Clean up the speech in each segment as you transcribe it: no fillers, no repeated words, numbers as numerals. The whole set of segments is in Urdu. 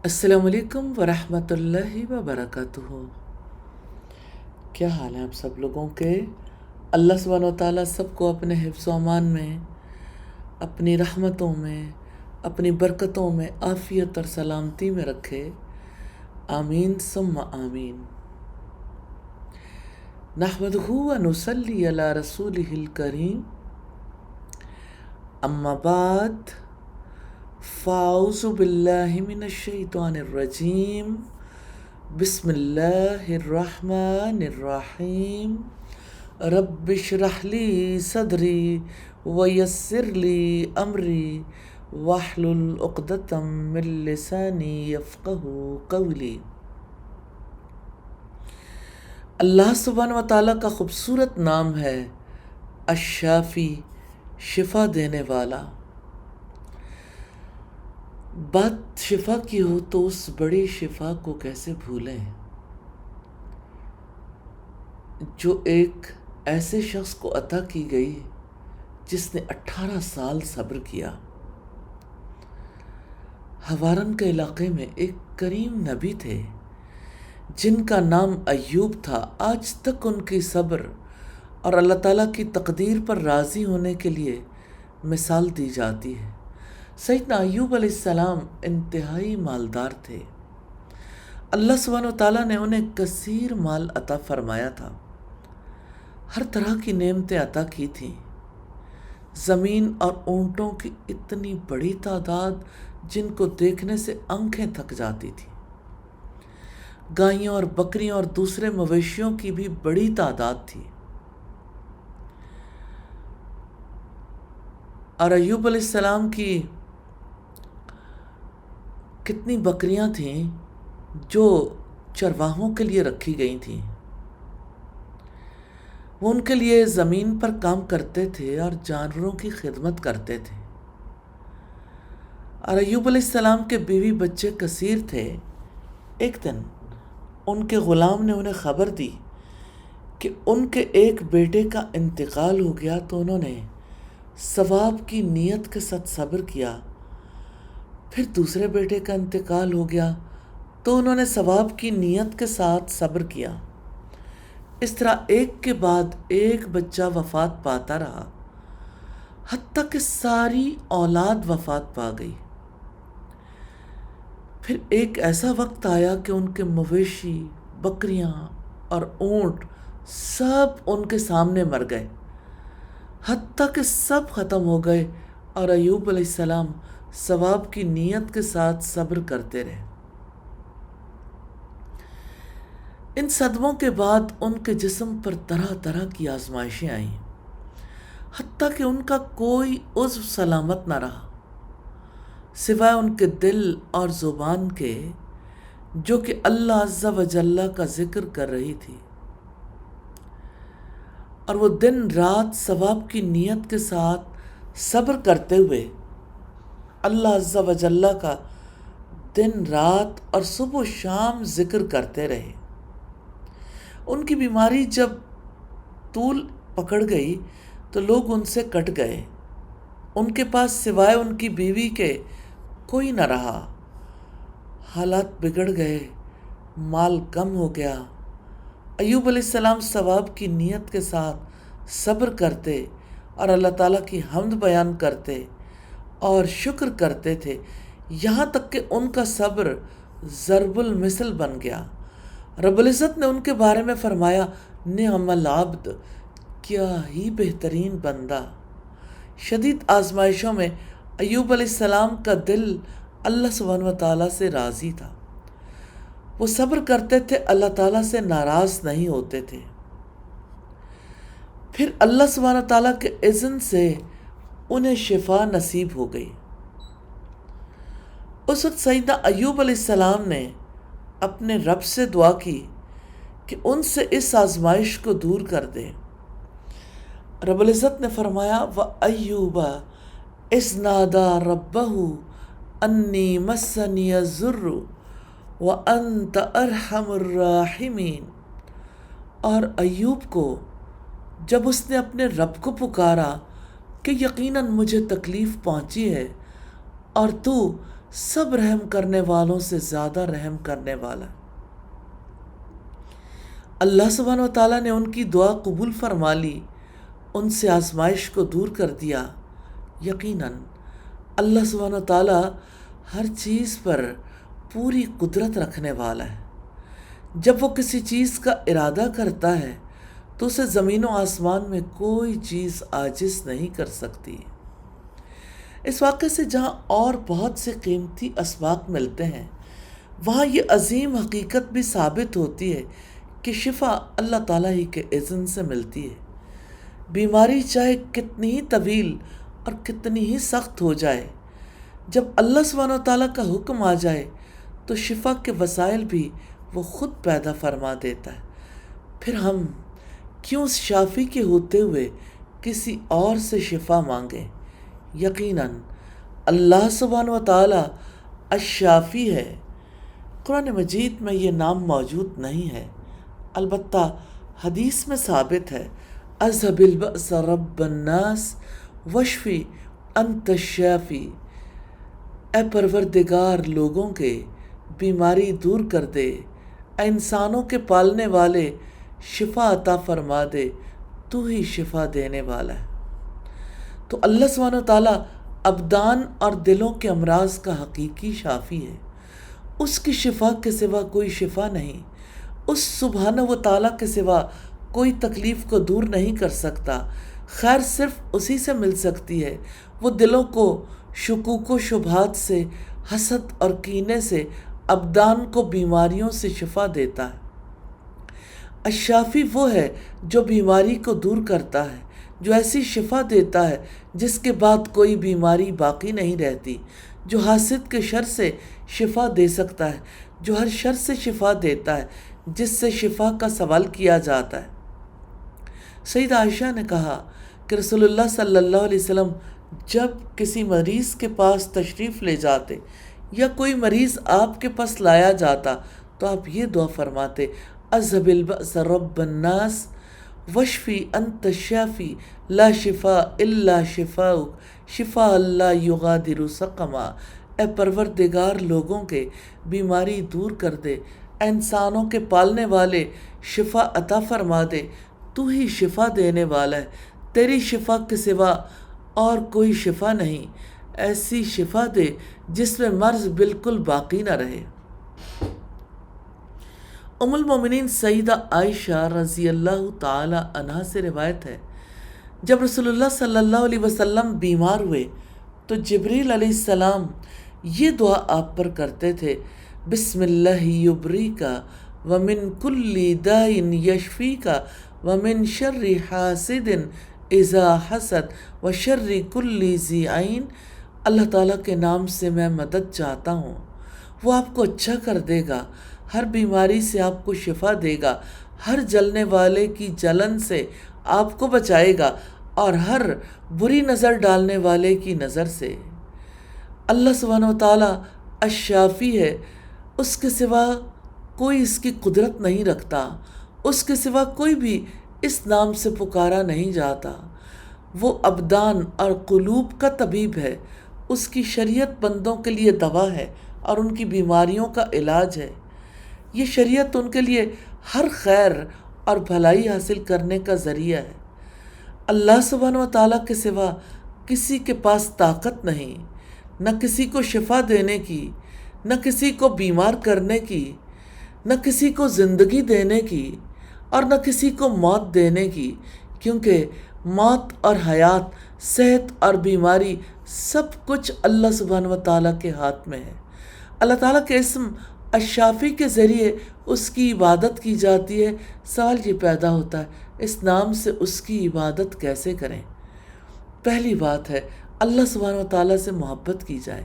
السلام علیکم ورحمۃ اللہ وبرکاتہ۔ کیا حال ہیں آپ سب لوگوں کے؟ اللہ سبحانہ و تعالیٰ سب کو اپنے حفظ و امان میں، اپنی رحمتوں میں، اپنی برکتوں میں عافیت اور سلامتی میں رکھے، آمین ثم آمین۔ نحمدہ و نصلی علی رسولہ الکریم، اما بعد فاعوذ باللہ من الشیطان الرجیم، بسم اللہ الرحمن الرحیم۔ رب اشرح لی صدری ویسر لی امری واحلل عقدۃ من لسانی یفقہوا قولی۔ اللہ سبحانہ و تعالیٰ کا خوبصورت نام ہے الشافی، شفا دینے والا۔ بات شفا کی ہو تو اس بڑی شفا کو کیسے بھولیں جو ایک ایسے شخص کو عطا کی گئی جس نے 18 سال صبر کیا۔ ہوارن کے علاقے میں ایک کریم نبی تھے جن کا نام ایوب تھا۔ آج تک ان کی صبر اور اللہ تعالیٰ کی تقدیر پر راضی ہونے کے لیے مثال دی جاتی ہے۔ سیدنا ایوب علیہ السلام انتہائی مالدار تھے۔ اللہ سبحانہ و تعالیٰ نے انہیں کثیر مال عطا فرمایا تھا، ہر طرح کی نعمتیں عطا کی تھیں۔ زمین اور اونٹوں کی اتنی بڑی تعداد جن کو دیکھنے سے آنکھیں تھک جاتی تھیں، گائیوں اور بکریوں اور دوسرے مویشیوں کی بھی بڑی تعداد تھی۔ اور ایوب علیہ السلام کی کتنی بکریاں تھیں جو چرواہوں کے لیے رکھی گئی تھیں۔ وہ ان کے لیے زمین پر کام کرتے تھے اور جانوروں کی خدمت کرتے تھے۔ اور ایوب علیہ السلام کے بیوی بچے کثیر تھے۔ ایک دن ان کے غلام نے انہیں خبر دی کہ ان کے ایک بیٹے کا انتقال ہو گیا، تو انہوں نے ثواب کی نیت کے ساتھ صبر کیا۔ پھر دوسرے بیٹے کا انتقال ہو گیا تو انہوں نے ثواب کی نیت کے ساتھ صبر کیا۔ اس طرح ایک کے بعد ایک بچہ وفات پاتا رہا، حتیٰ کہ ساری اولاد وفات پا گئی۔ پھر ایک ایسا وقت آیا کہ ان کے مویشی، بکریاں اور اونٹ سب ان کے سامنے مر گئے، حتیٰ کہ سب ختم ہو گئے، اور ایوب علیہ السلام ثواب کی نیت کے ساتھ صبر کرتے رہے۔ ان صدموں کے بعد ان کے جسم پر طرح طرح کی آزمائشیں آئیں، حتیٰ کہ ان کا کوئی عضو سلامت نہ رہا سوائے ان کے دل اور زبان کے، جو کہ اللہ عز و جل کا ذکر کر رہی تھی۔ اور وہ دن رات ثواب کی نیت کے ساتھ صبر کرتے ہوئے اللہ عز و جل کا دن رات اور صبح و شام ذکر کرتے رہے۔ ان کی بیماری جب طول پکڑ گئی تو لوگ ان سے کٹ گئے، ان کے پاس سوائے ان کی بیوی کے کوئی نہ رہا۔ حالات بگڑ گئے، مال کم ہو گیا۔ ایوب علیہ السلام ثواب کی نیت کے ساتھ صبر کرتے اور اللہ تعالیٰ کی حمد بیان کرتے اور شکر کرتے تھے، یہاں تک کہ ان کا صبر ضرب المثل بن گیا۔ رب العزت نے ان کے بارے میں فرمایا، نعم العبد، کیا ہی بہترین بندہ۔ شدید آزمائشوں میں ایوب علیہ السلام کا دل اللہ سبحانہ و تعالیٰ سے راضی تھا۔ وہ صبر کرتے تھے، اللہ تعالیٰ سے ناراض نہیں ہوتے تھے۔ پھر اللہ سبحانہ و تعالیٰ کے اذن سے انہیں شفا نصیب ہو گئی۔ اس وقت سیدنا ایوب علیہ السلام نے اپنے رب سے دعا کی کہ ان سے اس آزمائش کو دور کر دے۔ رب العزت نے فرمایا، وَأَيُّوبَ إِذْ نَادَىٰ رَبَّهُ أَنِّي مَسَّنِيَ الضُّرُّ وَأَنْتَ أَرْحَمُ الرَّاحِمِينَ۔ اور ایوب کو جب اس نے اپنے رب کو پکارا کہ یقیناً مجھے تکلیف پہنچی ہے اور تو سب رحم کرنے والوں سے زیادہ رحم کرنے والا۔ اللہ سبحانہ و تعالیٰ نے ان کی دعا قبول فرما لی، ان سے آزمائش کو دور کر دیا۔ یقیناً اللہ سبحانہ و تعالیٰ ہر چیز پر پوری قدرت رکھنے والا ہے۔ جب وہ کسی چیز کا ارادہ کرتا ہے تو اسے زمین و آسمان میں کوئی چیز عاجز نہیں کر سکتی۔ اس واقعے سے جہاں اور بہت سے قیمتی اسباق ملتے ہیں، وہاں یہ عظیم حقیقت بھی ثابت ہوتی ہے کہ شفا اللہ تعالیٰ ہی کے اذن سے ملتی ہے۔ بیماری چاہے کتنی ہی طویل اور کتنی ہی سخت ہو جائے، جب اللہ سبحانہ و تعالیٰ کا حکم آ جائے تو شفا کے وسائل بھی وہ خود پیدا فرما دیتا ہے۔ پھر ہم کیوں اس شافی کے ہوتے ہوئے کسی اور سے شفا مانگیں؟ یقیناً اللہ سبحانہ و تعالیٰ الشافی ہے۔ قرآن مجید میں یہ نام موجود نہیں ہے، البتہ حدیث میں ثابت ہے، اذهب البأس رب الناس واشفی انت الشافی۔ اے پروردگار لوگوں کے، بیماری دور کر دے، اے انسانوں کے پالنے والے، شفا عطا فرما دے، تو ہی شفا دینے والا ہے۔ تو اللہ سبحانہ و تعالیٰ ابدان اور دلوں کے امراض کا حقیقی شافی ہے۔ اس کی شفا کے سوا کوئی شفا نہیں۔ اس سبحانہ و تعالیٰ کے سوا کوئی تکلیف کو دور نہیں کر سکتا۔ خیر صرف اسی سے مل سکتی ہے۔ وہ دلوں کو شکوک و شبہات سے، حسد اور کینے سے، ابدان کو بیماریوں سے شفا دیتا ہے۔ الشافی وہ ہے جو بیماری کو دور کرتا ہے، جو ایسی شفا دیتا ہے جس کے بعد کوئی بیماری باقی نہیں رہتی، جو حاسد کے شر سے شفا دے سکتا ہے، جو ہر شر سے شفا دیتا ہے جس سے شفا کا سوال کیا جاتا ہے۔ سیدہ عائشہ نے کہا کہ رسول اللہ صلی اللہ علیہ وسلم جب کسی مریض کے پاس تشریف لے جاتے یا کوئی مریض آپ کے پاس لایا جاتا تو آپ یہ دعا فرماتے، اذهب البأس رب الناس واشفی انت الشافی لا شفاء الا شفاؤک شفاء لا یغادر سقما۔ اے پروردگار لوگوں کے، بیماری دور کر دے، اے انسانوں کے پالنے والے، شفا عطا فرما دے، تو ہی شفا دینے والا ہے، تیری شفا کے سوا اور کوئی شفا نہیں۔ ایسی شفا دے جس میں مرض بالکل باقی نہ رہے۔ ام المومنین سیدہ عائشہ رضی اللہ تعالی عنہا سے روایت ہے، جب رسول اللہ صلی اللہ علیہ وسلم بیمار ہوئے تو جبریل علیہ السلام یہ دعا آپ پر کرتے تھے، بسم اللہ یبریکا ومن کل داء یشفیکا ومن شر حاسد اذا حسد وشر کل ذی عین۔ اللہ تعالیٰ کے نام سے میں مدد چاہتا ہوں، وہ آپ کو اچھا کر دے گا، ہر بیماری سے آپ کو شفا دے گا، ہر جلنے والے کی جلن سے آپ کو بچائے گا اور ہر بری نظر ڈالنے والے کی نظر سے۔ اللہ سبحانہ و تعالیٰ الشافی ہے، اس کے سوا کوئی اس کی قدرت نہیں رکھتا، اس کے سوا کوئی بھی اس نام سے پکارا نہیں جاتا۔ وہ ابدان اور قلوب کا طبیب ہے، اس کی شریعت بندوں کے لیے دوا ہے اور ان کی بیماریوں کا علاج ہے۔ یہ شریعت ان کے لیے ہر خیر اور بھلائی حاصل کرنے کا ذریعہ ہے۔ اللہ سبحانہ و تعالیٰ کے سوا کسی کے پاس طاقت نہیں، نہ کسی کو شفا دینے کی، نہ کسی کو بیمار کرنے کی، نہ کسی کو زندگی دینے کی اور نہ کسی کو موت دینے کی، کیونکہ موت اور حیات، صحت اور بیماری سب کچھ اللہ سبحانہ و تعالیٰ کے ہاتھ میں ہے۔ اللہ تعالیٰ کے اسم الشافی کے ذریعے اس کی عبادت کی جاتی ہے۔ سوال یہ پیدا ہوتا ہے، اس نام سے اس کی عبادت کیسے کریں؟ پہلی بات ہے اللہ سبحانہ و تعالیٰ سے محبت کی جائے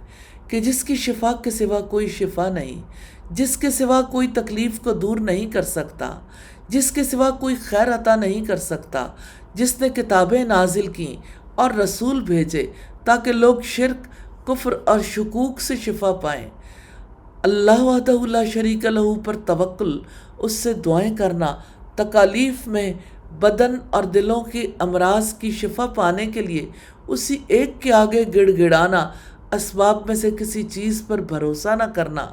کہ جس کی شفا کے سوا کوئی شفا نہیں، جس کے سوا کوئی تکلیف کو دور نہیں کر سکتا، جس کے سوا کوئی خیر عطا نہیں کر سکتا، جس نے کتابیں نازل کیں اور رسول بھیجے تاکہ لوگ شرک، کفر اور شکوک سے شفا پائیں۔ اللہ وحدہ لا شریک لہ پر توکل، اس سے دعائیں کرنا، تکالیف میں بدن اور دلوں کے امراض کی شفا پانے کے لیے اسی ایک کے آگے گڑ گڑانا، اسباب میں سے کسی چیز پر بھروسہ نہ کرنا،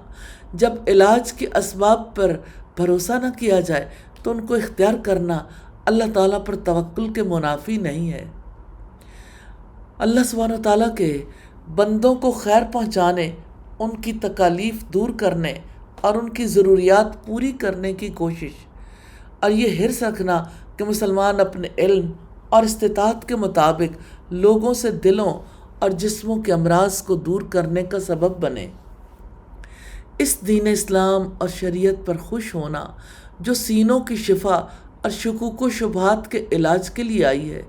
جب علاج کے اسباب پر بھروسہ نہ کیا جائے تو ان کو اختیار کرنا اللہ تعالیٰ پر توکل کے منافی نہیں ہے۔ اللہ سبحانہ و تعالیٰ کے بندوں کو خیر پہنچانے، ان کی تکالیف دور کرنے اور ان کی ضروریات پوری کرنے کی کوشش، اور یہ حرص رکھنا کہ مسلمان اپنے علم اور استطاعت کے مطابق لوگوں سے دلوں اور جسموں کے امراض کو دور کرنے کا سبب بنے۔ اس دین اسلام اور شریعت پر خوش ہونا جو سینوں کی شفا اور شکوک و شبہات کے علاج کے لیے آئی ہے،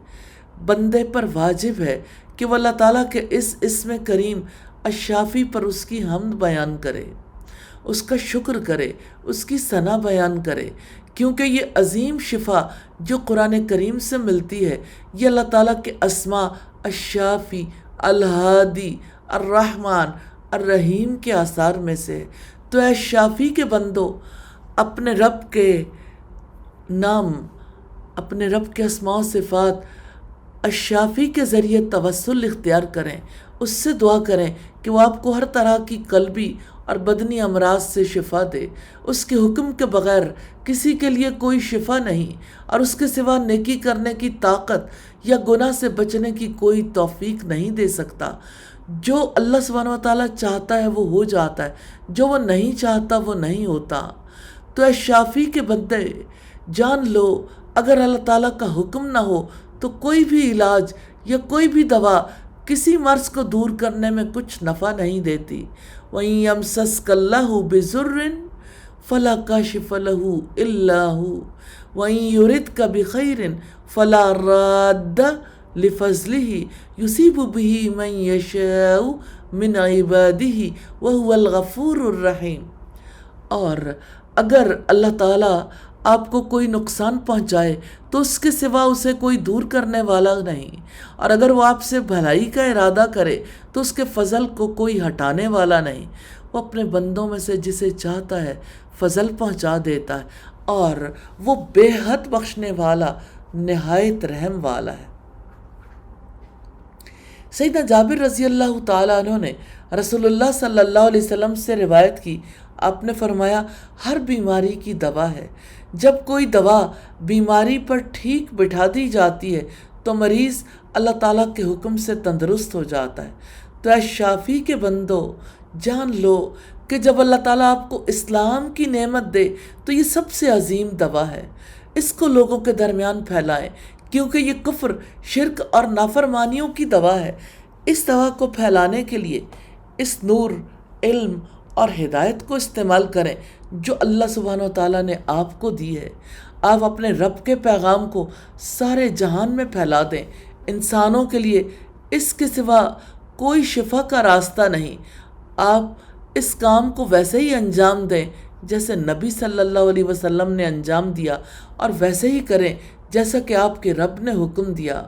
بندے پر واجب ہے کہ وہ اللہ تعالیٰ کے اس اسم کریم الشافی پر اس کی حمد بیان کرے، اس کا شکر کرے، اس کی ثنا بیان کرے، کیونکہ یہ عظیم شفا جو قرآن کریم سے ملتی ہے یہ اللہ تعالیٰ کے اسماء الشافی، الہادی، الرحمن، الرحیم کے آثار میں سے ہے۔ تو اے شافی کے بندو، اپنے رب کے نام، اپنے رب کے اسماء و صفات الشافی کے ذریعے توسل اختیار کریں، اس سے دعا کریں کہ وہ آپ کو ہر طرح کی قلبی اور بدنی امراض سے شفا دے۔ اس کے حکم کے بغیر کسی کے لیے کوئی شفا نہیں، اور اس کے سوا نیکی کرنے کی طاقت یا گناہ سے بچنے کی کوئی توفیق نہیں دے سکتا۔ جو اللہ سبحانہ و تعالیٰ چاہتا ہے وہ ہو جاتا ہے، جو وہ نہیں چاہتا وہ نہیں ہوتا۔ تو اے شافی کے بندے، جان لو اگر اللہ تعالیٰ کا حکم نہ ہو تو کوئی بھی علاج یا کوئی بھی دوا کسی مرض کو دور کرنے میں کچھ نفع نہیں دیتی۔ وَإِن يَمْسَسْكَ اللَّهُ بِضُرٍّ فَلَا كَاشِفَ لَهُ إِلَّا هُوَ وَإِن يُرِدْكَ بِخَيْرٍ فَلَا رَادَّ لِفَضْلِهِ يُصِيبُ بِهِ مَن يَشَاءُ مِنْ عِبَادِهِ وَهُوَ الْغَفُورُ الرَّحِيمُ۔ اور اگر اللہ تعالیٰ آپ کو کوئی نقصان پہنچائے تو اس کے سوا اسے کوئی دور کرنے والا نہیں، اور اگر وہ آپ سے بھلائی کا ارادہ کرے تو اس کے فضل کو کوئی ہٹانے والا نہیں۔ وہ اپنے بندوں میں سے جسے چاہتا ہے فضل پہنچا دیتا ہے، اور وہ بے حد بخشنے والا، نہایت رحم والا ہے۔ سیدنا جابر رضی اللہ تعالیٰ عنہ نے رسول اللہ صلی اللہ علیہ وسلم سے روایت کی، آپ نے فرمایا ہر بیماری کی دوا ہے۔ جب کوئی دوا بیماری پر ٹھیک بٹھا دی جاتی ہے تو مریض اللہ تعالیٰ کے حکم سے تندرست ہو جاتا ہے۔ تو اے شافی کے بندو، جان لو کہ جب اللہ تعالیٰ آپ کو اسلام کی نعمت دے تو یہ سب سے عظیم دوا ہے۔ اس کو لوگوں کے درمیان پھیلائیں، کیونکہ یہ کفر، شرک اور نافرمانیوں کی دوا ہے۔ اس دوا کو پھیلانے کے لیے اس نور، علم اور ہدایت کو استعمال کریں جو اللہ سبحانہ و تعالیٰ نے آپ کو دی ہے۔ آپ اپنے رب کے پیغام کو سارے جہان میں پھیلا دیں۔ انسانوں کے لیے اس کے سوا کوئی شفا کا راستہ نہیں۔ آپ اس کام کو ویسے ہی انجام دیں جیسے نبی صلی اللہ علیہ وسلم نے انجام دیا، اور ویسے ہی کریں جیسا کہ آپ کے رب نے حکم دیا۔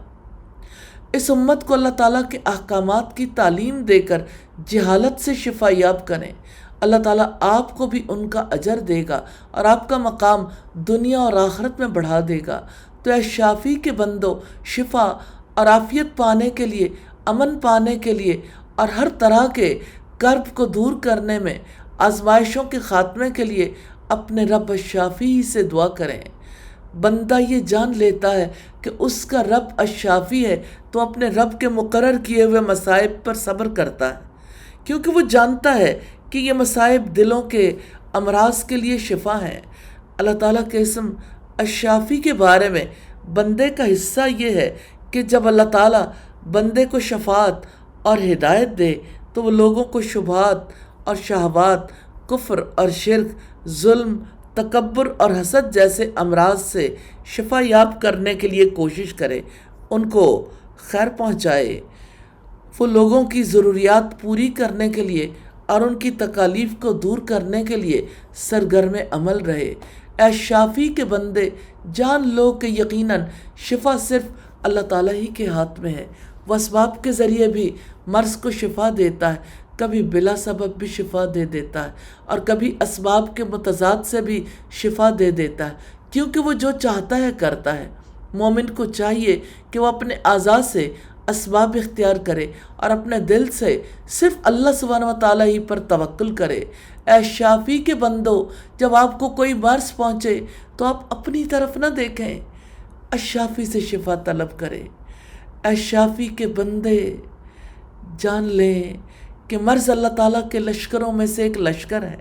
اس امت کو اللہ تعالیٰ کے احکامات کی تعلیم دے کر جہالت سے شفا یاب کریں۔ اللہ تعالیٰ آپ کو بھی ان کا اجر دے گا اور آپ کا مقام دنیا اور آخرت میں بڑھا دے گا۔ تو اے شافی کے بندو، شفا اور عافیت پانے کے لیے، امن پانے کے لیے اور ہر طرح کے کرب کو دور کرنے میں، آزمائشوں کے خاتمے کے لیے اپنے رب الشافی ہی سے دعا کریں۔ بندہ یہ جان لیتا ہے کہ اس کا رب الشافی ہے تو اپنے رب کے مقرر کیے ہوئے مصائب پر صبر کرتا ہے، کیونکہ وہ جانتا ہے کہ یہ مصائب دلوں کے امراض کے لیے شفا ہیں۔ اللہ تعالیٰ کے اسم الشافی کے بارے میں بندے کا حصہ یہ ہے کہ جب اللہ تعالیٰ بندے کو شفاعت اور ہدایت دے تو وہ لوگوں کو شبہات اور شہوات، کفر اور شرک، ظلم، تکبر اور حسد جیسے امراض سے شفا یاب کرنے کے لیے کوشش کرے، ان کو خیر پہنچائے، وہ لوگوں کی ضروریات پوری کرنے کے لیے اور ان کی تکالیف کو دور کرنے کے لیے سرگرم عمل رہے۔ اے شافی کے بندے، جان لو کہ یقیناً شفا صرف اللہ تعالیٰ ہی کے ہاتھ میں ہے۔ وہ اسباب کے ذریعے بھی مرض کو شفا دیتا ہے، کبھی بلا سبب بھی شفا دے دیتا ہے، اور کبھی اسباب کے متضاد سے بھی شفا دے دیتا ہے، کیونکہ وہ جو چاہتا ہے کرتا ہے۔ مومن کو چاہیے کہ وہ اپنے اعضاء سے اسباب اختیار کرے اور اپنے دل سے صرف اللہ سبحانہ و تعالیٰ ہی پر توکل کرے۔ اے شافی کے بندو، جب آپ کو کوئی مرض پہنچے تو آپ اپنی طرف نہ دیکھیں، الشافی سے شفا طلب کریں۔ اے شافی کے بندے، جان لیں کہ مرض اللہ تعالیٰ کے لشکروں میں سے ایک لشکر ہے۔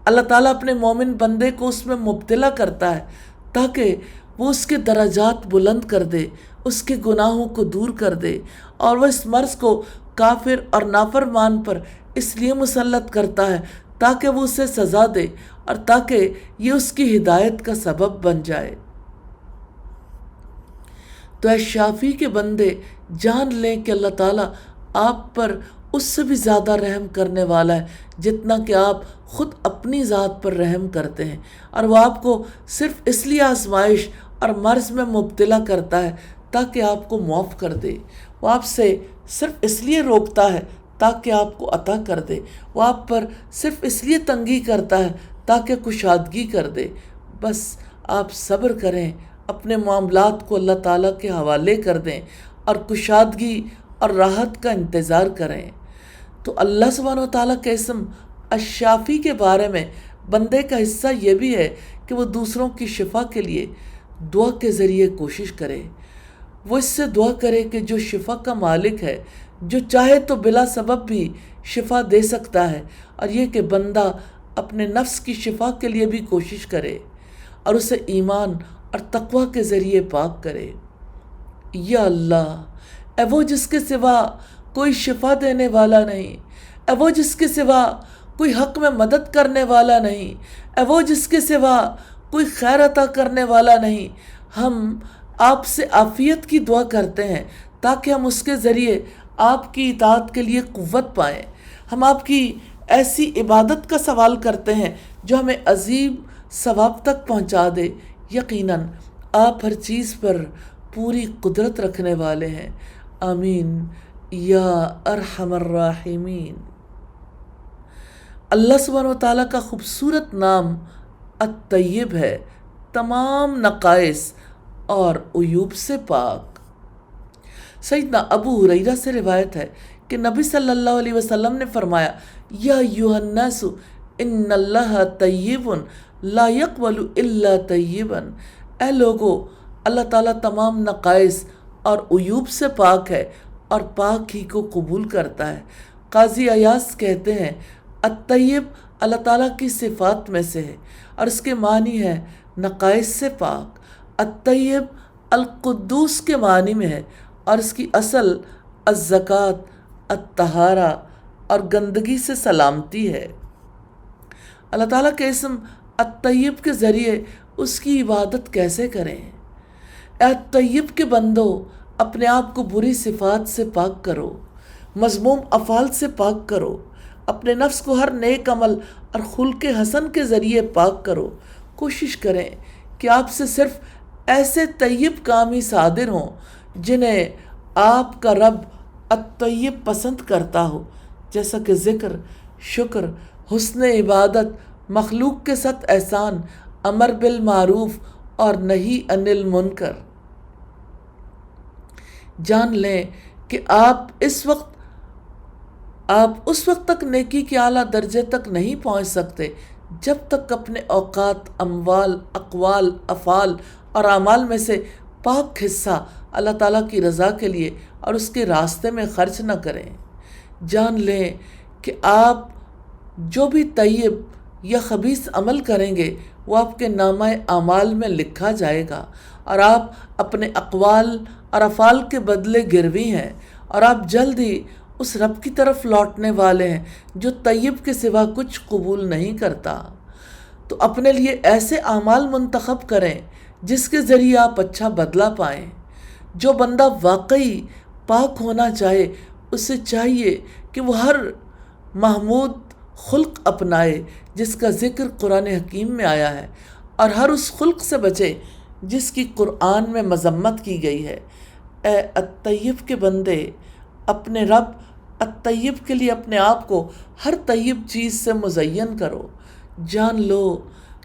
اللہ تعالیٰ اپنے مومن بندے کو اس میں مبتلا کرتا ہے تاکہ وہ اس کے درجات بلند کر دے، اس کے گناہوں کو دور کر دے، اور وہ اس مرض کو کافر اور نافرمان پر اس لیے مسلط کرتا ہے تاکہ وہ اسے سزا دے اور تاکہ یہ اس کی ہدایت کا سبب بن جائے۔ تو اے شافی کے بندے، جان لیں کہ اللہ تعالیٰ آپ پر اس سے بھی زیادہ رحم کرنے والا ہے جتنا کہ آپ خود اپنی ذات پر رحم کرتے ہیں، اور وہ آپ کو صرف اس لیے آزمائش اور مرض میں مبتلا کرتا ہے تاکہ آپ کو معاف کر دے۔ وہ آپ سے صرف اس لیے روکتا ہے تاکہ آپ کو عطا کر دے۔ وہ آپ پر صرف اس لیے تنگی کرتا ہے تاکہ کشادگی کر دے۔ بس آپ صبر کریں، اپنے معاملات کو اللہ تعالیٰ کے حوالے کر دیں اور کشادگی اور راحت کا انتظار کریں۔ تو اللہ سبحانہ و تعالیٰ کے اسم الشافی کے بارے میں بندے کا حصہ یہ بھی ہے کہ وہ دوسروں کی شفا کے لیے دعا کے ذریعے کوشش کرے۔ وہ اس سے دعا کرے کہ جو شفا کا مالک ہے، جو چاہے تو بلا سبب بھی شفا دے سکتا ہے، اور یہ کہ بندہ اپنے نفس کی شفا کے لیے بھی کوشش کرے اور اسے ایمان اور تقوی کے ذریعے پاک کرے۔ یا اللہ، اے وہ جس کے سوا کوئی شفا دینے والا نہیں، اے وہ جس کے سوا کوئی حق میں مدد کرنے والا نہیں، اے وہ جس کے سوا کوئی خیر عطا کرنے والا نہیں، ہم آپ سے عافیت کی دعا کرتے ہیں تاکہ ہم اس کے ذریعے آپ کی اطاعت کے لیے قوت پائیں۔ ہم آپ کی ایسی عبادت کا سوال کرتے ہیں جو ہمیں عظیم ثواب تک پہنچا دے۔ یقیناً آپ ہر چیز پر پوری قدرت رکھنے والے ہیں۔ آمین یا ارحم الراحمین۔ اللہ سبحانہ و تعالیٰ کا خوبصورت نام الطیب ہے، تمام نقائص اور عیوب سے پاک۔ سیدنا ابو ہریرہ سے روایت ہے کہ نبی صلی اللہ علیہ وسلم نے فرمایا، یا ایھا الناس ان اللہ طیب لا یقبل الا طیبا۔ اے لوگو، اللہ تعالیٰ تمام نقائص اور عیوب سے پاک ہے اور پاک ہی کو قبول کرتا ہے۔ قاضی ایاز کہتے ہیں، الطیب اللہ تعالیٰ کی صفات میں سے ہے اور اس کے معنی ہے نقائص سے پاک۔ الطیب القدوس کے معنی میں ہے اور اس کی اصل الزکوٰۃ، الطہارہ اور گندگی سے سلامتی ہے۔ اللہ تعالیٰ کے اسم الطیب کے ذریعے اس کی عبادت کیسے کریں؟ اے الطیب کے بندو، اپنے آپ کو بری صفات سے پاک کرو، مذموم افعال سے پاک کرو، اپنے نفس کو ہر نیک عمل اور خلق حسن کے ذریعے پاک کرو۔ کوشش کریں کہ آپ سے صرف ایسے طیب کام ہی صادر ہوں جنہیں آپ کا رب الطیب پسند کرتا ہو، جیسا کہ ذکر، شکر، حسن عبادت، مخلوق کے ساتھ احسان، امر بالمعروف اور نہی عن المنکر۔ جان لیں کہ آپ اس وقت تک نیکی کے اعلیٰ درجے تک نہیں پہنچ سکتے جب تک اپنے اوقات، اموال، اقوال، افعال اور اعمال میں سے پاک حصہ اللہ تعالیٰ کی رضا کے لیے اور اس کے راستے میں خرچ نہ کریں۔ جان لیں کہ آپ جو بھی طیب یا خبیث عمل کریں گے وہ آپ کے نامہ اعمال میں لکھا جائے گا، اور آپ اپنے اقوال اور افعال کے بدلے گروی ہیں، اور آپ جلد ہی اس رب کی طرف لوٹنے والے ہیں جو طیب کے سوا کچھ قبول نہیں کرتا۔ تو اپنے لیے ایسے اعمال منتخب کریں جس کے ذریعے آپ اچھا بدلہ پائیں۔ جو بندہ واقعی پاک ہونا چاہے اسے چاہیے کہ وہ ہر محمود خلق اپنائے جس کا ذکر قرآن حکیم میں آیا ہے، اور ہر اس خلق سے بچے جس کی قرآن میں مذمت کی گئی ہے۔ اے الطیب کے بندے، اپنے رب الطیب کے لیے اپنے آپ کو ہر طیب چیز سے مزین کرو۔ جان لو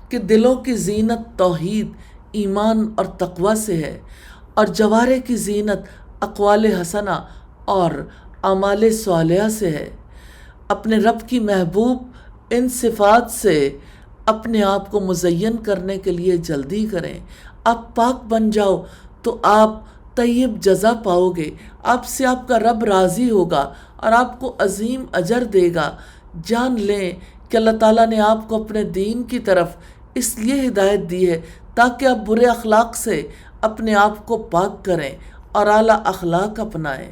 کہ دلوں کی زینت توحید، ایمان اور تقوی سے ہے، اور جوارے کی زینت اقوال حسنہ اور اعمال صالحہ سے ہے۔ اپنے رب کی محبوب ان صفات سے اپنے آپ کو مزین کرنے کے لیے جلدی کریں۔ آپ پاک بن جاؤ تو آپ طیب جزا پاؤ گے، آپ سے آپ کا رب راضی ہوگا اور آپ کو عظیم اجر دے گا۔ جان لیں کہ اللہ تعالیٰ نے آپ کو اپنے دین کی طرف اس لیے ہدایت دی ہے تاکہ آپ برے اخلاق سے اپنے آپ کو پاک کریں اور اعلیٰ اخلاق اپنائیں۔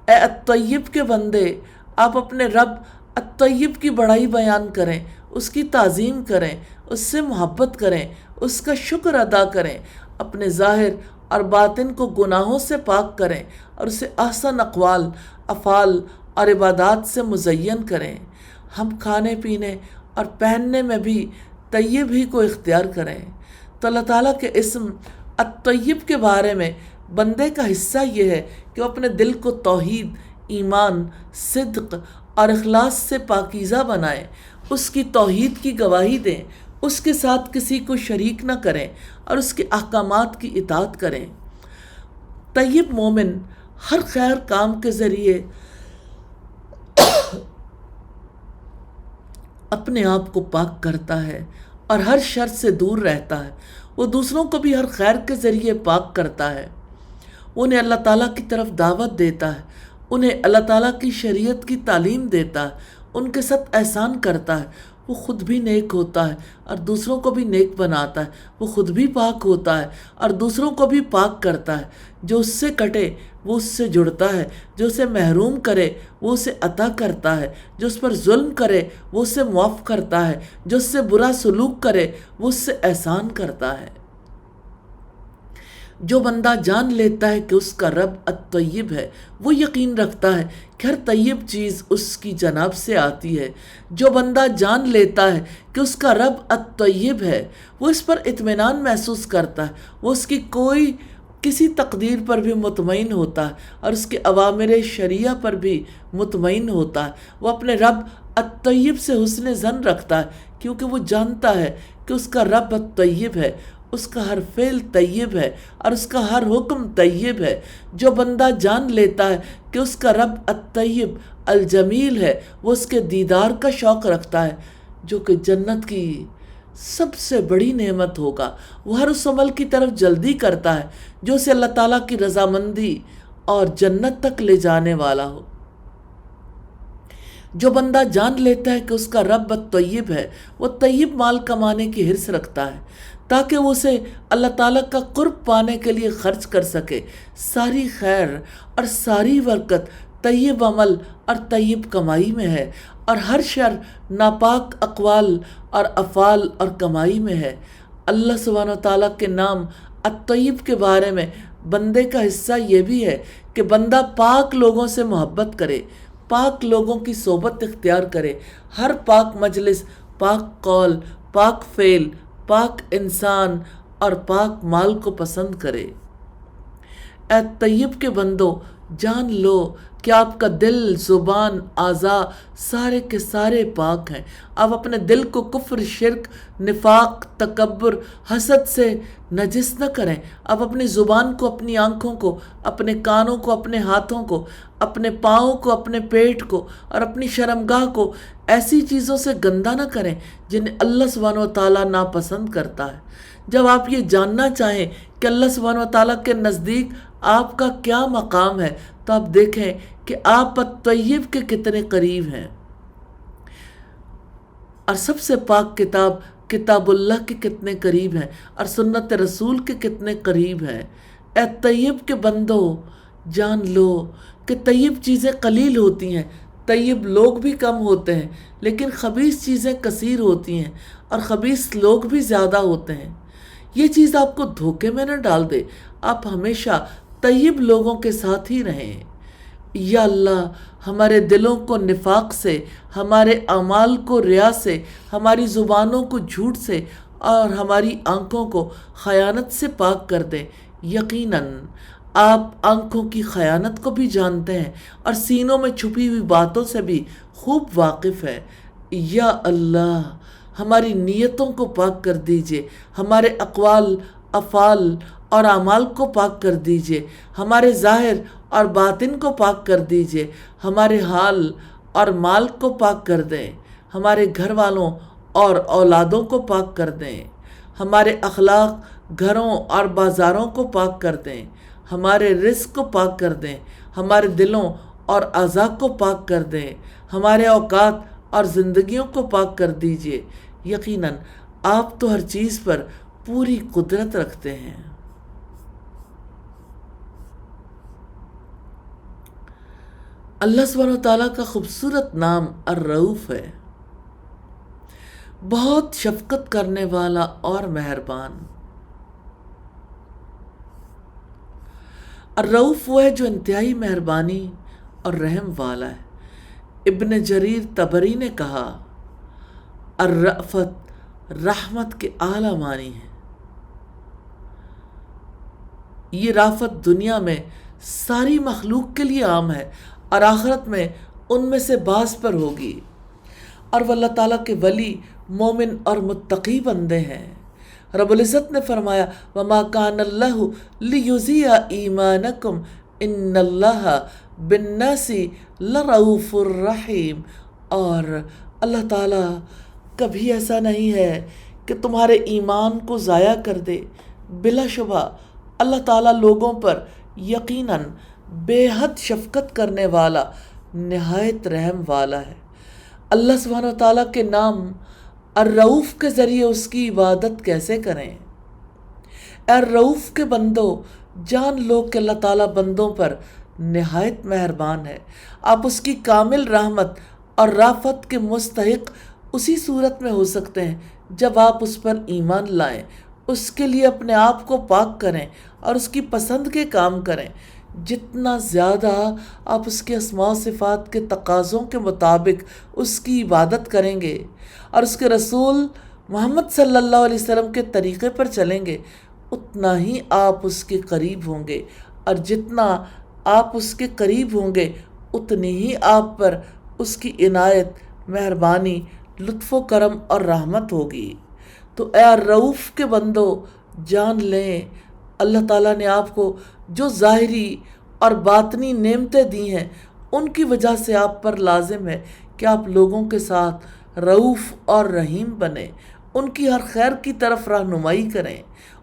اے الطیب کے بندے، آپ اپنے رب الطیب کی بڑائی بیان کریں، اس کی تعظیم کریں، اس سے محبت کریں، اس کا شکر ادا کریں، اپنے ظاہر اور باطن کو گناہوں سے پاک کریں اور اسے احسن اقوال، افعال اور عبادات سے مزین کریں۔ ہم کھانے پینے اور پہننے میں بھی طیب ہی کو اختیار کریں۔ تو اللہ تعالیٰ کے اسم الطیب کے بارے میں بندے کا حصہ یہ ہے کہ وہ اپنے دل کو توحید، ایمان، صدق اور اخلاص سے پاکیزہ بنائیں، اس کی توحید کی گواہی دیں، اس کے ساتھ کسی کو شریک نہ کریں اور اس کے احکامات کی اطاعت کریں۔ طیب مومن ہر خیر کام کے ذریعے اپنے آپ کو پاک کرتا ہے اور ہر شر سے دور رہتا ہے۔ وہ دوسروں کو بھی ہر خیر کے ذریعے پاک کرتا ہے، انہیں اللہ تعالیٰ کی طرف دعوت دیتا ہے، انہیں اللہ تعالیٰ کی شریعت کی تعلیم دیتا ہے، ان کے ساتھ احسان کرتا ہے۔ وہ خود بھی نیک ہوتا ہے اور دوسروں کو بھی نیک بناتا ہے، وہ خود بھی پاک ہوتا ہے اور دوسروں کو بھی پاک کرتا ہے۔ جو اس سے کٹے وہ اس سے جڑتا ہے، جو اسے محروم کرے وہ اسے عطا کرتا ہے، جو اس پر ظلم کرے وہ اسے معاف کرتا ہے، جو اس سے برا سلوک کرے وہ اس سے احسان کرتا ہے۔ جو بندہ جان لیتا ہے کہ اس کا رب الطیب ہے، وہ یقین رکھتا ہے کہ ہر طیب چیز اس کی جناب سے آتی ہے۔ جو بندہ جان لیتا ہے کہ اس کا رب الطیب ہے، وہ اس پر اطمینان محسوس کرتا ہے، وہ اس کی کسی تقدیر پر بھی مطمئن ہوتا ہے اور اس کے اوامر شریعہ پر بھی مطمئن ہوتا ہے۔ وہ اپنے رب الطیب سے حسن ظن رکھتا ہے کیونکہ وہ جانتا ہے کہ اس کا رب الطیب ہے، اس کا ہر فعل طیب ہے اور اس کا ہر حکم طیب ہے۔ جو بندہ جان لیتا ہے کہ اس کا رب الطیب الجمیل ہے، وہ اس کے دیدار کا شوق رکھتا ہے جو کہ جنت کی سب سے بڑی نعمت ہوگا۔ وہ ہر اس عمل کی طرف جلدی کرتا ہے جو اسے اللہ تعالیٰ کی رضامندی اور جنت تک لے جانے والا ہو۔ جو بندہ جان لیتا ہے کہ اس کا رب الطیب ہے، وہ طیب مال کمانے کی حرص رکھتا ہے تاکہ وہ اسے اللہ تعالیٰ کا قرب پانے کے لیے خرچ کر سکے۔ ساری خیر اور ساری برکت طیب عمل اور طیب کمائی میں ہے اور ہر شر ناپاک اقوال اور افعال اور کمائی میں ہے۔ اللہ سبحانہ وتعالیٰ کے نام الطیب کے بارے میں بندے کا حصہ یہ بھی ہے کہ بندہ پاک لوگوں سے محبت کرے، پاک لوگوں کی صحبت اختیار کرے، ہر پاک مجلس، پاک قول، پاک فعل، پاک انسان اور پاک مال کو پسند کرے۔ اے طیب کے بندو، جان لو کہ آپ کا دل، زبان، اعضاء سارے کے سارے پاک ہیں۔ آپ اپنے دل کو کفر، شرک، نفاق، تکبر، حسد سے نجس نہ کریں۔ آپ اپنی زبان کو، اپنی آنکھوں کو، اپنے کانوں کو، اپنے ہاتھوں کو، اپنے پاؤں کو، اپنے پیٹ کو اور اپنی شرمگاہ کو ایسی چیزوں سے گندہ نہ کریں جنہیں اللہ سبحانہ وتعالیٰ ناپسند کرتا ہے۔ جب آپ یہ جاننا چاہیں کہ اللہ سبحانہ وتعالیٰ کے نزدیک آپ کا کیا مقام ہے تو آپ دیکھیں کہ آپ الطیب کے کتنے قریب ہیں اور سب سے پاک کتاب کتاب اللہ کے کتنے قریب ہیں اور سنت رسول کے کتنے قریب ہیں۔ اے طیب کے بندو، جان لو کہ طیب چیزیں قلیل ہوتی ہیں، طیب لوگ بھی کم ہوتے ہیں، لیکن خبیث چیزیں کثیر ہوتی ہیں اور خبیث لوگ بھی زیادہ ہوتے ہیں۔ یہ چیز آپ کو دھوکے میں نہ ڈال دے، آپ ہمیشہ طیب لوگوں کے ساتھ ہی رہیں۔ یا اللہ، ہمارے دلوں کو نفاق سے، ہمارے اعمال کو ریا سے، ہماری زبانوں کو جھوٹ سے اور ہماری آنکھوں کو خیانت سے پاک کر دیں۔ یقیناً آپ آنکھوں کی خیانت کو بھی جانتے ہیں اور سینوں میں چھپی ہوئی باتوں سے بھی خوب واقف ہیں۔ یا اللہ، ہماری نیتوں کو پاک کر دیجئے، ہمارے اقوال، افعال اور اعمال کو پاک کر دیجئے، ہمارے ظاہر اور باطن کو پاک کر دیجئے، ہمارے حال اور مال کو پاک کر دیں، ہمارے گھر والوں اور اولادوں کو پاک کر دیں، ہمارے اخلاق، گھروں اور بازاروں کو پاک کر دیں، ہمارے رزق کو پاک کر دیں، ہمارے دلوں اور اعضاء کو پاک کر دیں، ہمارے اوقات اور زندگیوں کو پاک کر دیجئے۔ یقیناً آپ تو ہر چیز پر پوری قدرت رکھتے ہیں۔ اللہ سبحانہ وتعالیٰ کا خوبصورت نام الرؤوف ہے، بہت شفقت کرنے والا اور مہربان۔ الرؤوف وہ ہے جو انتہائی مہربانی اور رحم والا ہے۔ ابن جریر طبری نے کہا الرأفت رحمت کے اعلیٰ معنی ہے۔ یہ رافت دنیا میں ساری مخلوق کے لیے عام ہے اور آخرت میں ان میں سے بعض پر ہوگی، اور وہ اللہ تعالیٰ کے ولی، مومن اور متقی بندے ہیں۔ رب العزت نے فرمایا وَمَا كَانَ اللَّهُ لِيُضِيعَ إِيمَانَكُمْ إِنَّ اللَّهَ بِالنَّاسِ لَرَءُوفٌ رَحِيمٌ، اور اللہ تعالیٰ کبھی ایسا نہیں ہے کہ تمہارے ایمان کو ضائع کر دے۔ بلا شبہ اللہ تعالیٰ لوگوں پر یقیناً بے حد شفقت کرنے والا، نہایت رحم والا ہے۔ اللہ سبحانہ وتعالیٰ کے نام الرؤوف کے ذریعے اس کی عبادت کیسے کریں؟ اے الرؤوف کے بندو، جان لو کہ اللہ تعالیٰ بندوں پر نہایت مہربان ہے۔ آپ اس کی کامل رحمت اور رافت کے مستحق اسی صورت میں ہو سکتے ہیں جب آپ اس پر ایمان لائیں، اس کے لیے اپنے آپ کو پاک کریں اور اس کی پسند کے کام کریں۔ جتنا زیادہ آپ اس کے اسماء و صفات کے تقاضوں کے مطابق اس کی عبادت کریں گے اور اس کے رسول محمد صلی اللہ علیہ وسلم کے طریقے پر چلیں گے، اتنا ہی آپ اس کے قریب ہوں گے، اور جتنا آپ اس کے قریب ہوں گے اتنی ہی آپ پر اس کی عنایت، مہربانی، لطف و کرم اور رحمت ہوگی۔ تو اے الرؤوف کے بندو، جان لیں اللہ تعالیٰ نے آپ کو جو ظاہری اور باطنی نعمتیں دی ہیں ان کی وجہ سے آپ پر لازم ہے کہ آپ لوگوں کے ساتھ رؤوف اور رحیم بنیں، ان کی ہر خیر کی طرف رہنمائی کریں،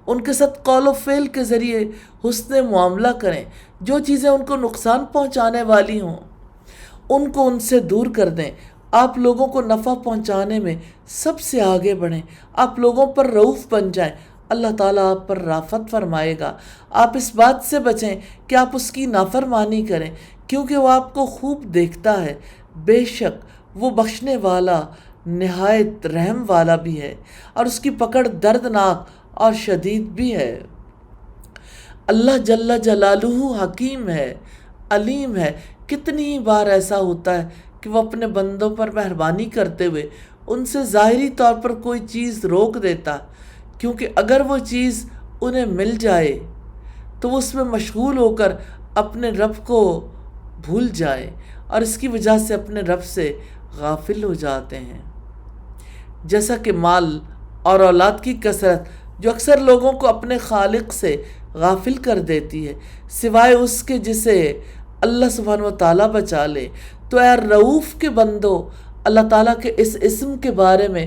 ان کے ساتھ قول و فعل کے ذریعے حسن معاملہ کریں، جو چیزیں ان کو نقصان پہنچانے والی ہوں ان کو ان سے دور کر دیں، آپ لوگوں کو نفع پہنچانے میں سب سے آگے بڑھیں، آپ لوگوں پر رؤوف بن جائیں، اللہ تعالیٰ آپ پر رافت فرمائے گا۔ آپ اس بات سے بچیں کہ آپ اس کی نافرمانی کریں، کیونکہ وہ آپ کو خوب دیکھتا ہے، بے شک وہ بخشنے والا، نہایت رحم والا بھی ہے، اور اس کی پکڑ دردناک اور شدید بھی ہے۔ اللہ جل جلالہ حکیم ہے، علیم ہے۔ کتنی بار ایسا ہوتا ہے کہ وہ اپنے بندوں پر مہربانی کرتے ہوئے ان سے ظاہری طور پر کوئی چیز روک دیتا، کیونکہ اگر وہ چیز انہیں مل جائے تو وہ اس میں مشغول ہو کر اپنے رب کو بھول جائیں اور اس کی وجہ سے اپنے رب سے غافل ہو جاتے ہیں۔ جیسا کہ مال اور اولاد کی کثرت جو اکثر لوگوں کو اپنے خالق سے غافل کر دیتی ہے، سوائے اس کے جسے اللہ سبحانہ وتعالیٰ بچا لے، تو اے رؤوف کے بندو، اللہ تعالیٰ کے اس اسم کے بارے میں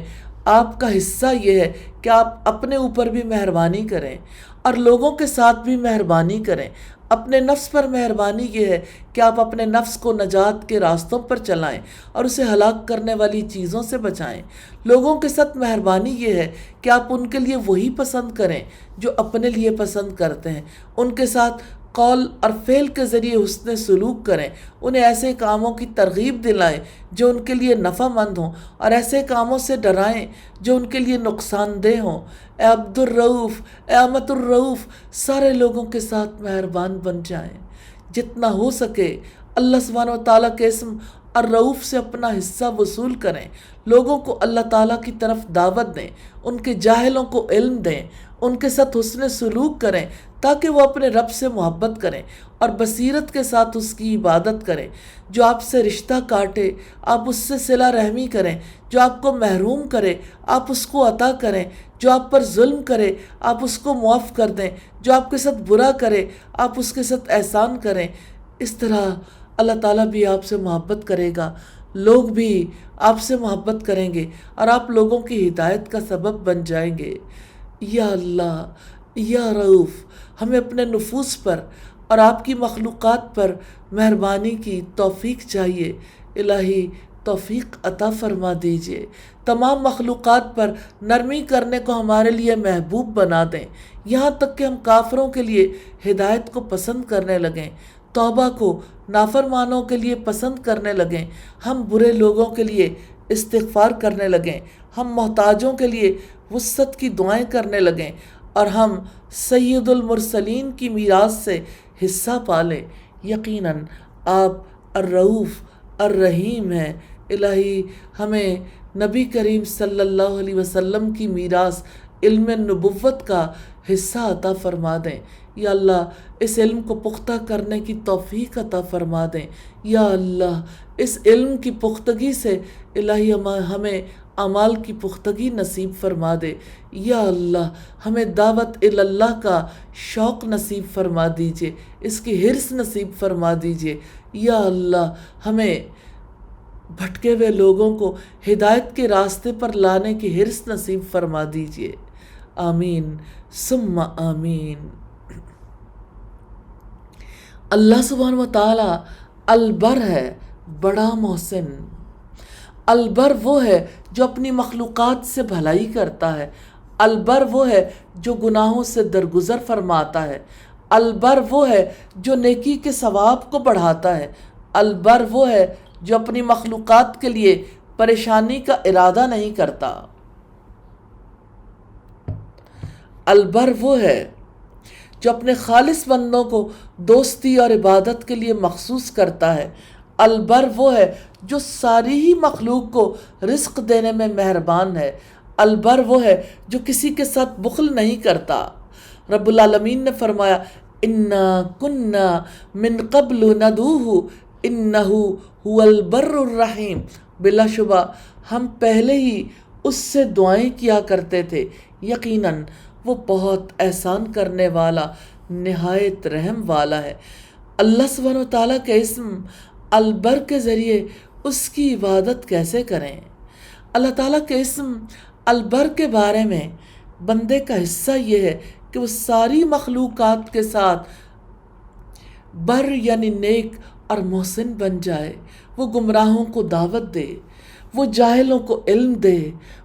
آپ کا حصہ یہ ہے کہ آپ اپنے اوپر بھی مہربانی کریں اور لوگوں کے ساتھ بھی مہربانی کریں۔ اپنے نفس پر مہربانی یہ ہے کہ آپ اپنے نفس کو نجات کے راستوں پر چلائیں اور اسے ہلاک کرنے والی چیزوں سے بچائیں۔ لوگوں کے ساتھ مہربانی یہ ہے کہ آپ ان کے لیے وہی پسند کریں جو اپنے لیے پسند کرتے ہیں، ان کے ساتھ قول اور فعل کے ذریعے حسن سلوک کریں، انہیں ایسے کاموں کی ترغیب دلائیں جو ان کے لیے نفع مند ہوں اور ایسے کاموں سے ڈرائیں جو ان کے لیے نقصان دہ ہوں۔ اے عبد الرؤوف، اے امت الرؤوف، سارے لوگوں کے ساتھ مہربان بن جائیں۔ جتنا ہو سکے اللہ سبحانہ وتعالیٰ کے اسم الرؤوف سے اپنا حصہ وصول کریں، لوگوں کو اللہ تعالیٰ کی طرف دعوت دیں، ان کے جاہلوں کو علم دیں، ان کے ساتھ حسن سلوک کریں تاکہ وہ اپنے رب سے محبت کریں اور بصیرت کے ساتھ اس کی عبادت کریں۔ جو آپ سے رشتہ کاٹے آپ اس سے صلہ رحمی کریں، جو آپ کو محروم کرے آپ اس کو عطا کریں، جو آپ پر ظلم کرے آپ اس کو معاف کر دیں، جو آپ کے ساتھ برا کرے آپ اس کے ساتھ احسان کریں۔ اس طرح اللہ تعالیٰ بھی آپ سے محبت کرے گا، لوگ بھی آپ سے محبت کریں گے اور آپ لوگوں کی ہدایت کا سبب بن جائیں گے۔ یا اللہ، یا رؤوف، ہمیں اپنے نفوس پر اور آپ کی مخلوقات پر مہربانی کی توفیق چاہیے۔ الہی توفیق عطا فرما دیجئے، تمام مخلوقات پر نرمی کرنے کو ہمارے لیے محبوب بنا دیں، یہاں تک کہ ہم کافروں کے لیے ہدایت کو پسند کرنے لگیں، توبہ کو نافرمانوں کے لیے پسند کرنے لگیں، ہم برے لوگوں کے لیے استغفار کرنے لگیں، ہم محتاجوں کے لیے وسعت کی دعائیں کرنے لگیں، اور ہم سید المرسلین کی میراث سے حصہ پالیں۔ یقیناً آپ الرؤوف الرحیم ہیں۔ الہی ہمیں نبی کریم صلی اللہ علیہ وسلم کی میراث علم نبوت کا حصہ عطا فرما دیں۔ یا اللہ اس علم کو پختہ کرنے کی توفیق عطا فرما دیں۔ یا اللہ اس علم کی پختگی سے الہی ہمیں اعمال کی پختگی نصیب فرما دے۔ یا اللہ ہمیں دعوت اللہ کا شوق نصیب فرما دیجئے، اس کی حرص نصیب فرما دیجئے۔ یا اللہ ہمیں بھٹکے ہوئے لوگوں کو ہدایت کے راستے پر لانے کی حرص نصیب فرما دیجئے۔ آمین ثم آمین۔ اللہ سبحانہ وتعالی البر ہے، بڑا محسن۔ البر وہ ہے جو اپنی مخلوقات سے بھلائی کرتا ہے، البر وہ ہے جو گناہوں سے درگزر فرماتا ہے، البر وہ ہے جو نیکی کے ثواب کو بڑھاتا ہے، البر وہ ہے جو اپنی مخلوقات کے لیے پریشانی کا ارادہ نہیں کرتا، البر وہ ہے جو اپنے خالص بندوں کو دوستی اور عبادت کے لیے مخصوص کرتا ہے، البر وہ ہے جو ساری ہی مخلوق کو رزق دینے میں مہربان ہے، البر وہ ہے جو کسی کے ساتھ بخل نہیں کرتا۔ رب العالمین نے فرمایا اِنَّا كُنَّا مِن قَبْلُ نَدْعُوهُ إِنَّهُ هُوَ الْبَرُّ الرَّحِيمُ، بلا شبہ ہم پہلے ہی اس سے دعائیں کیا کرتے تھے، یقیناً وہ بہت احسان کرنے والا، نہایت رحم والا ہے۔ اللہ سبحانہ وتعالیٰ کے اسم البر کے ذریعے اس کی عبادت کیسے کریں؟ اللہ تعالیٰ کے اسم البر کے بارے میں بندے کا حصہ یہ ہے کہ وہ ساری مخلوقات کے ساتھ بر یعنی نیک اور محسن بن جائے، وہ گمراہوں کو دعوت دے، وہ جاہلوں کو علم دے،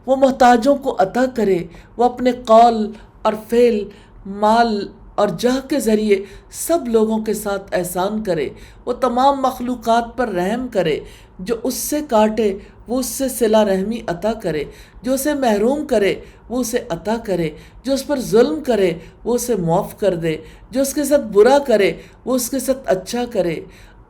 وہ محتاجوں کو عطا کرے، وہ اپنے قول اور فعل، مال اور جاہ کے ذریعے سب لوگوں کے ساتھ احسان کرے، وہ تمام مخلوقات پر رحم کرے، جو اس سے کاٹے وہ اس سے صلہ رحمی عطا کرے، جو اسے محروم کرے وہ اسے عطا کرے، جو اس پر ظلم کرے وہ اسے معاف کر دے، جو اس کے ساتھ برا کرے وہ اس کے ساتھ اچھا کرے۔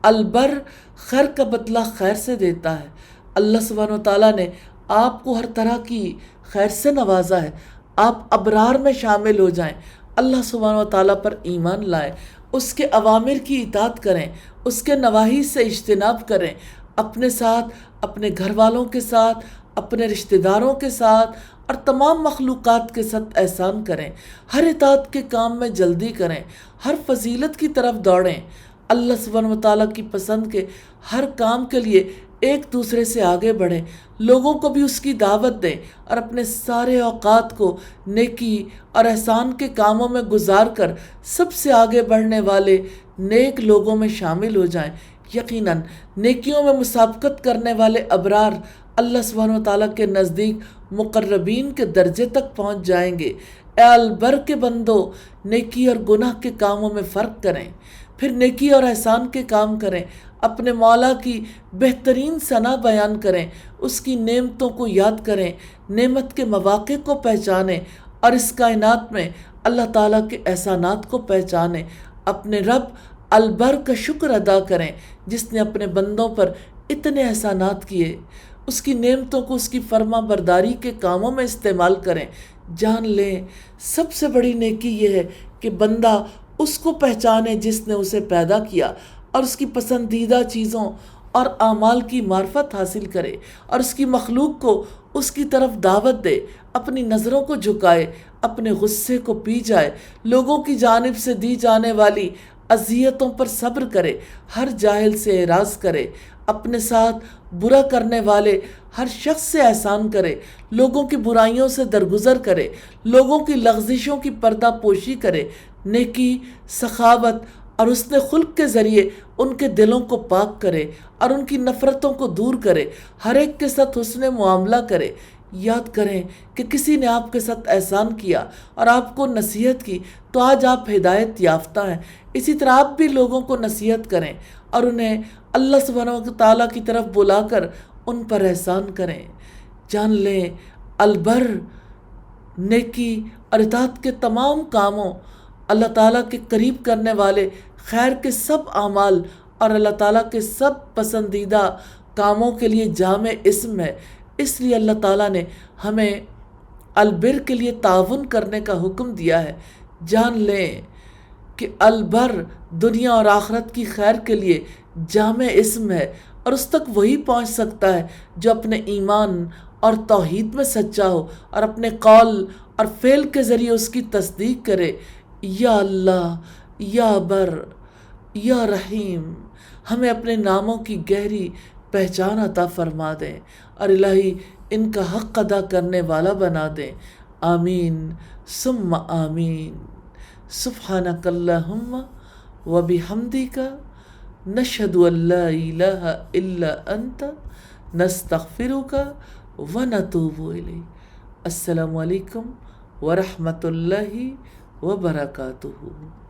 البر خیر کا بدلہ خیر سے دیتا ہے۔ اللہ سبحانہ وتعالیٰ نے آپ کو ہر طرح کی خیر سے نوازا ہے، آپ ابرار میں شامل ہو جائیں، اللہ سبحانہ وتعالیٰ پر ایمان لائیں، اس کے اوامر کی اطاعت کریں، اس کے نواہی سے اجتناب کریں، اپنے ساتھ، اپنے گھر والوں کے ساتھ، اپنے رشتہ داروں کے ساتھ اور تمام مخلوقات کے ساتھ احسان کریں، ہر اطاعت کے کام میں جلدی کریں، ہر فضیلت کی طرف دوڑیں، اللہ سبحانہ وتعالیٰ کی پسند کے ہر کام کے لیے ایک دوسرے سے آگے بڑھیں، لوگوں کو بھی اس کی دعوت دیں اور اپنے سارے اوقات کو نیکی اور احسان کے کاموں میں گزار کر سب سے آگے بڑھنے والے نیک لوگوں میں شامل ہو جائیں۔ یقیناً نیکیوں میں مسابقت کرنے والے ابرار اللہ سبحانہ وتعالیٰ کے نزدیک مقربین کے درجے تک پہنچ جائیں گے۔ اے البر کے بندو، نیکی اور گناہ کے کاموں میں فرق کریں، پھر نیکی اور احسان کے کام کریں، اپنے مولا کی بہترین ثنا بیان کریں، اس کی نعمتوں کو یاد کریں، نعمت کے مواقع کو پہچانیں اور اس کائنات میں اللہ تعالیٰ کے احسانات کو پہچانیں، اپنے رب البر کا شکر ادا کریں جس نے اپنے بندوں پر اتنے احسانات کیے، اس کی نعمتوں کو اس کی فرما برداری کے کاموں میں استعمال کریں۔ جان لیں سب سے بڑی نیکی یہ ہے کہ بندہ اس کو پہچانے جس نے اسے پیدا کیا اور اس کی پسندیدہ چیزوں اور اعمال کی معرفت حاصل کرے اور اس کی مخلوق کو اس کی طرف دعوت دے، اپنی نظروں کو جھکائے، اپنے غصے کو پی جائے، لوگوں کی جانب سے دی جانے والی اذیتوں پر صبر کرے، ہر جاہل سے اعراض کرے، اپنے ساتھ برا کرنے والے ہر شخص سے احسان کرے، لوگوں کی برائیوں سے درگزر کرے، لوگوں کی لغزشوں کی پردہ پوشی کرے، نیکی، سخاوت اور حسن خلق کے ذریعے ان کے دلوں کو پاک کرے اور ان کی نفرتوں کو دور کرے، ہر ایک کے ساتھ حسن معاملہ کرے۔ یاد کریں کہ کسی نے آپ کے ساتھ احسان کیا اور آپ کو نصیحت کی تو آج آپ ہدایت یافتہ ہیں۔ اسی طرح آپ بھی لوگوں کو نصیحت کریں اور انہیں اللہ سبحانہ و تعالیٰ کی طرف بلا کر ان پر احسان کریں۔ جان لیں البر نیکی اور اطاعت کے تمام کاموں، اللہ تعالیٰ کے قریب کرنے والے خیر کے سب اعمال اور اللہ تعالیٰ کے سب پسندیدہ کاموں کے لیے جامع اسم ہے۔ اس لیے اللہ تعالیٰ نے ہمیں البر کے لیے تعاون کرنے کا حکم دیا ہے۔ جان لیں کہ البر دنیا اور آخرت کی خیر کے لیے جامع اسم ہے اور اس تک وہی پہنچ سکتا ہے جو اپنے ایمان اور توحید میں سچا ہو اور اپنے قول اور فعل کے ذریعے اس کی تصدیق کرے۔ یا اللہ، یا بر، یا رحیم، ہمیں اپنے ناموں کی گہری پہچان عطا فرما دیں اور الہی ان کا حق ادا کرنے والا بنا دیں۔ آمین ثم آمین۔ سبحانک اللہم و بحمدک، نشہد ان لا الہ الا انت، نستغفرک و نتوب الیک۔ السلام علیکم ورحمۃ اللہ وبرکاتہ۔